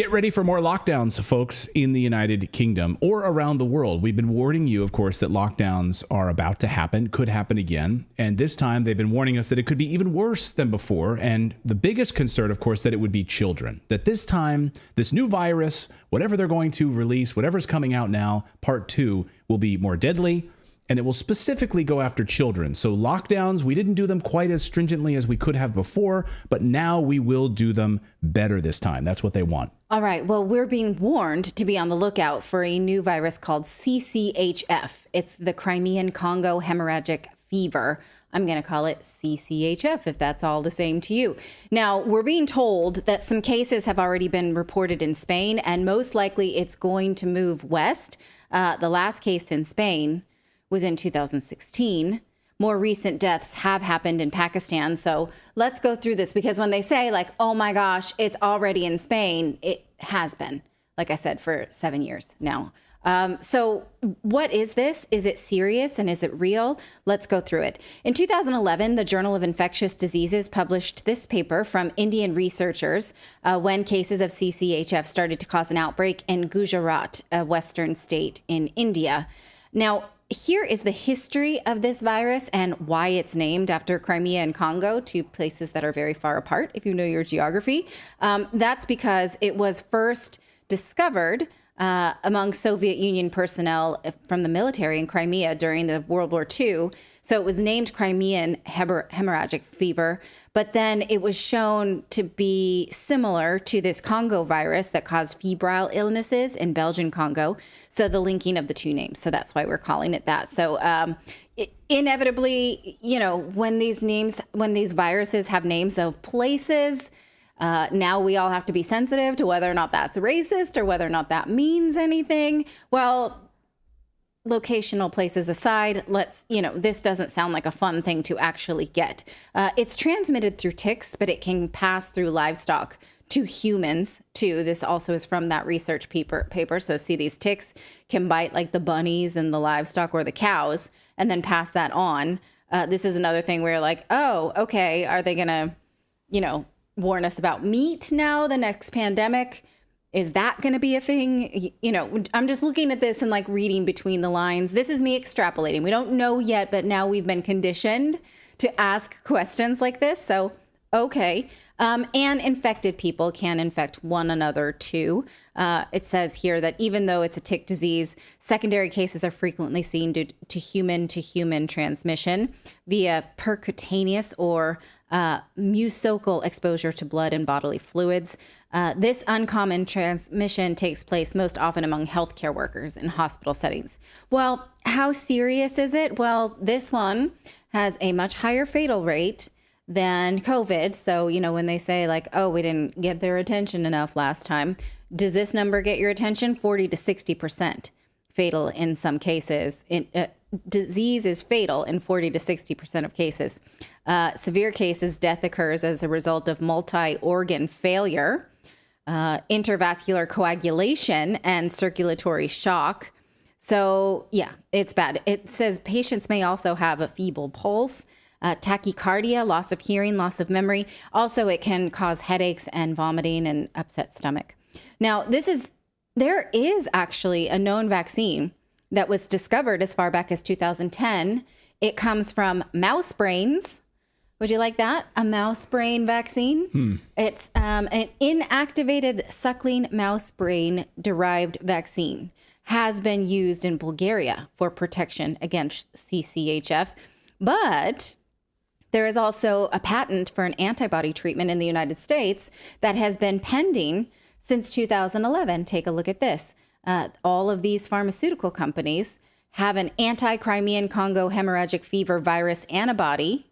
Get ready for more lockdowns, folks, in the United Kingdom or around the world. We've been warning you, of course, that lockdowns are about to happen, could happen again. And this time they've been warning us that it could be even worse than before. And the biggest concern, of course, that it would be children. That this time, this new virus, whatever they're going to release, whatever's coming out now, part 2, will be more deadly. And it will specifically go after children. So lockdowns, we didn't do them quite as stringently as we could have before, but now we will do them better this time. That's what they want. All right. Well, we're being warned to be on the lookout for a new virus called CCHF. It's the Crimean Congo hemorrhagic fever. I'm going to call it CCHF if that's all the same to you. Now, we're being told that some cases have already been reported in Spain, and most likely it's going to move west. The last case in Spain was in 2016. More recent deaths have happened in Pakistan. So let's go through this, because when they say like, oh my gosh, it's already in Spain, it has been, like I said, for 7 years now. So what is this? Is it serious and is it real? Let's go through it. In 2011, the Journal of Infectious Diseases published this paper from Indian researchers when cases of CCHF started to cause an outbreak in Gujarat, a western state in India. Now, here is the history of this virus and why it's named after Crimea and Congo, two places that are very far apart, if you know your geography. That's because it was first discovered among Soviet Union personnel from the military in Crimea during the World War II. So it was named Crimean hemorrhagic fever, but then it was shown to be similar to this Congo virus that caused febrile illnesses in Belgian Congo. So the linking of the two names. So that's why we're calling it that. So inevitably, you know, when these viruses have names of places, now we all have to be sensitive to whether or not that's racist or whether or not that means anything. Well, locational places aside, this doesn't sound like a fun thing to actually get. It's transmitted through ticks, but it can pass through livestock to humans too. This also is from that research paper. So see, these ticks can bite like the bunnies and the livestock or the cows and then pass that on. This is another thing where you're like, oh, okay, are they gonna, warn us about meat now, the next pandemic? Is that going to be a thing? I'm just looking at this and like reading between the lines. This is me extrapolating. We don't know yet, but now we've been conditioned to ask questions like this. So, okay. And infected people can infect one another too. It says here that even though it's a tick disease, secondary cases are frequently seen due to human transmission via percutaneous or mucosal exposure to blood and bodily fluids. This uncommon transmission takes place most often among healthcare workers in hospital settings. Well, how serious is it? Well, this one has a much higher fatal rate than COVID. So, when they say like, oh, we didn't get their attention enough last time, does this number get your attention? 40 to 60% fatal in some cases. Disease is fatal in 40 to 60% of cases. Severe cases, death occurs as a result of multi-organ failure, intravascular coagulation, and circulatory shock. So, yeah, it's bad. It says patients may also have a feeble pulse, tachycardia, loss of hearing, loss of memory. Also, it can cause headaches and vomiting and upset stomach. Now, there is actually a known vaccine that was discovered as far back as 2010. It comes from mouse brains. Would you like that? A mouse brain vaccine? It's an inactivated suckling mouse brain derived vaccine. Has been used in Bulgaria for protection against CCHF. But there is also a patent for an antibody treatment in the United States that has been pending since 2011. Take a look at this. All of these pharmaceutical companies have an anti-Crimean Congo hemorrhagic fever virus antibody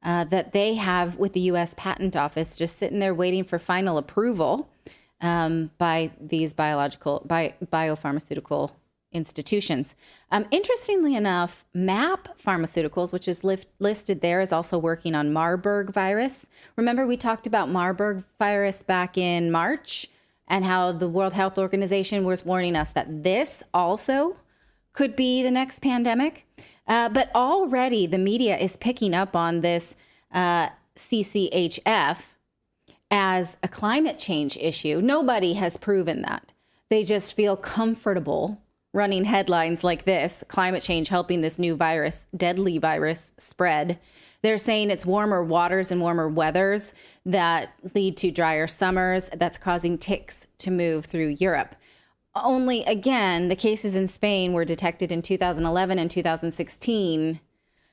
that they have with the U.S. Patent Office, just sitting there waiting for final approval by these biopharmaceutical institutions. Interestingly enough, MAP Pharmaceuticals, which is listed there, is also working on Marburg virus. Remember, we talked about Marburg virus back in March and how the World Health Organization was warning us that this also could be the next pandemic. But already the media is picking up on this CCHF as a climate change issue. Nobody has proven that. They just feel comfortable running headlines like this, climate change helping this new virus, deadly virus, spread. They're saying it's warmer waters and warmer weathers that lead to drier summers that's causing ticks to move through Europe. Only, again, the cases in Spain were detected in 2011 and 2016.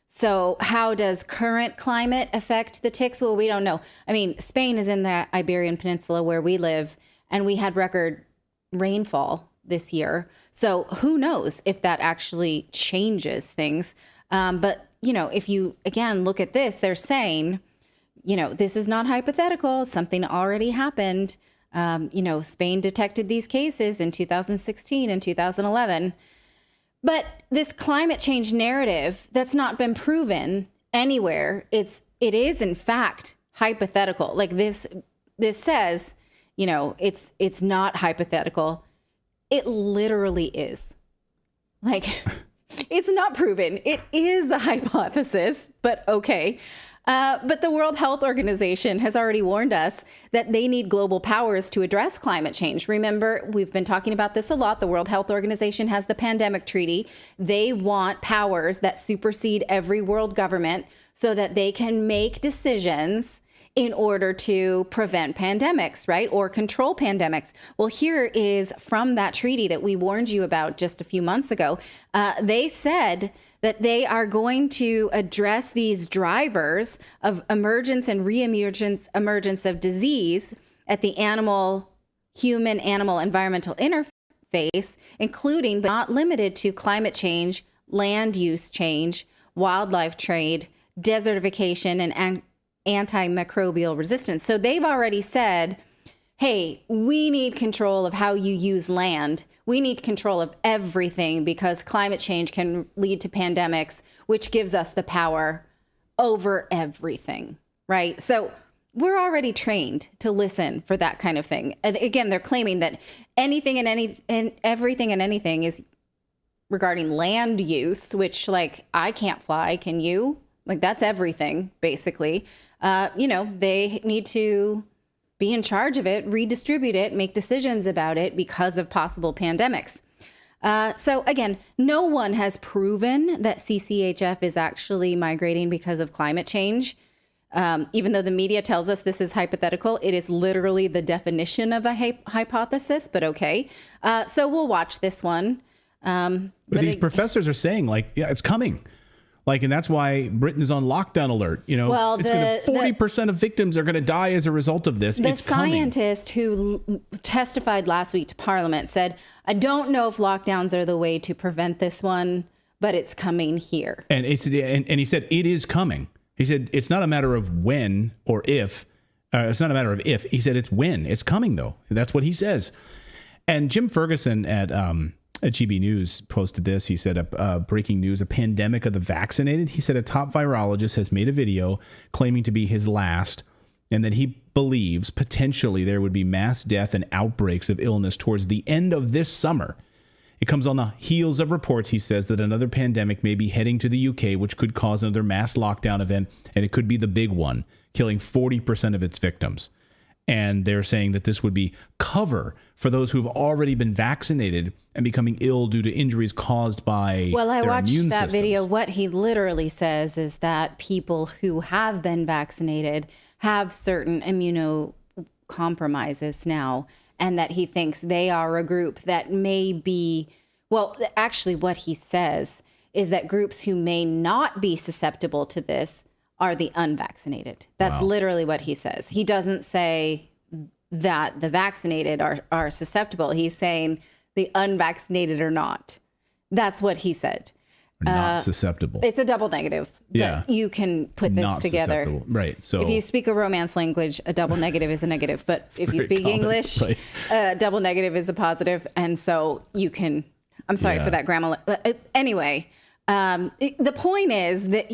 So how does current climate affect the ticks? Well, we don't know. I mean, Spain is in the Iberian Peninsula where we live, and we had record rainfall this year. So who knows if that actually changes things. But, if you, again, look at this, they're saying, this is not hypothetical. Something already happened. Spain detected these cases in 2016 and 2011. But this climate change narrative that's not been proven anywhere, it is in fact hypothetical. Like this says, it's not hypothetical. It literally is. Like, it's not proven. It is a hypothesis, but okay. But the World Health Organization has already warned us that they need global powers to address climate change. Remember, we've been talking about this a lot. The World Health Organization has the pandemic treaty. They want powers that supersede every world government so that they can make decisions in order to prevent pandemics, right? Or control pandemics. Well, here is from that treaty that we warned you about just a few months ago. They said that they are going to address these drivers of emergence and emergence of disease at the human-animal environmental interface, including but not limited to climate change, land use change, wildlife trade, desertification, and antimicrobial resistance. So they've already said, hey, we need control of how you use land. We need control of everything because climate change can lead to pandemics, which gives us the power over everything, right? So we're already trained to listen for that kind of thing. And again, they're claiming that anything and everything and anything is regarding land use, which, like, I can't fly. Can you? Like, that's everything, basically. They need to be in charge of it, redistribute it, make decisions about it because of possible pandemics. So again, no one has proven that CCHF is actually migrating because of climate change. Even though the media tells us this is hypothetical, it is literally the definition of a hypothesis, but okay. So we'll watch this one. But these professors are saying, like, yeah, it's coming. Like, and that's why Britain is on lockdown alert. Well, it's going to 40% of victims are going to die as a result of this. The scientist who testified last week to Parliament said, I don't know if lockdowns are the way to prevent this one, but it's coming here. And he said it is coming. He said it's not a matter of when or if. It's not a matter of if. He said it's when. It's coming, though. That's what he says. And Jim Ferguson at GB News posted this. He said, breaking news, a pandemic of the vaccinated. He said a top virologist has made a video claiming to be his last, and that he believes potentially there would be mass death and outbreaks of illness towards the end of this summer. It comes on the heels of reports, he says, that another pandemic may be heading to the UK, which could cause another mass lockdown event, and it could be the big one, killing 40% of its victims. And they're saying that this would be cover for those who've already been vaccinated and becoming ill due to injuries caused by Well, I their watched immune that systems. video. What he literally says is that people who have been vaccinated have certain immunocompromises now, and that he thinks they are a group that may be, well, actually what he says is that groups who may not be susceptible to this are the unvaccinated. That's literally what he says. He doesn't say that the vaccinated are susceptible. He's saying the unvaccinated are not. That's what he said. Not susceptible. It's a double negative. Yeah. You can put this Not together. susceptible. Right. So if you speak a Romance language, a double negative is a negative. But if you speak common, English, right. a double negative is a positive. And so you can, I'm sorry for that grammar. Anyway, the point is that,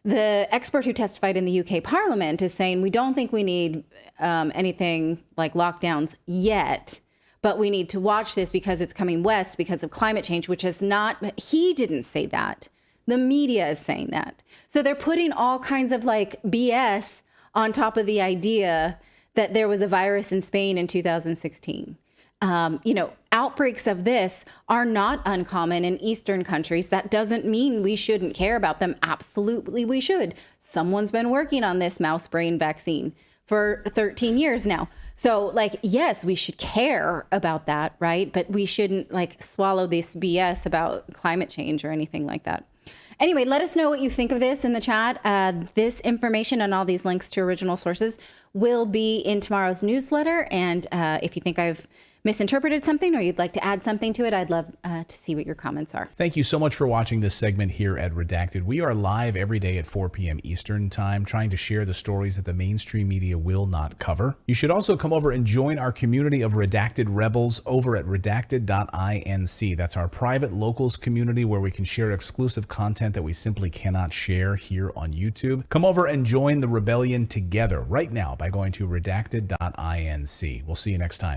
the expert who testified in the UK Parliament is saying we don't think we need anything like lockdowns yet, but we need to watch this because it's coming west because of climate change, which is not, he didn't say that. The media is saying that. So they're putting all kinds of like BS on top of the idea that there was a virus in Spain in 2016. Outbreaks of this are not uncommon in Eastern countries. That doesn't mean we shouldn't care about them. Absolutely, we should. Someone's been working on this mouse brain vaccine for 13 years now. So, yes, we should care about that, right? But we shouldn't swallow this BS about climate change or anything like that. Anyway, let us know what you think of this in the chat. This information and all these links to original sources will be in tomorrow's newsletter. And if you think I've misinterpreted something or you'd like to add something to it, I'd love to see what your comments are. Thank you so much for watching this segment here at Redacted. We are live every day at 4 p.m. Eastern Time, trying to share the stories that the mainstream media will not cover. You should also come over and join our community of Redacted Rebels over at redacted.inc. That's our private locals community where we can share exclusive content that we simply cannot share here on YouTube. Come over and join the rebellion together right now by going to redacted.inc. We'll see you next time.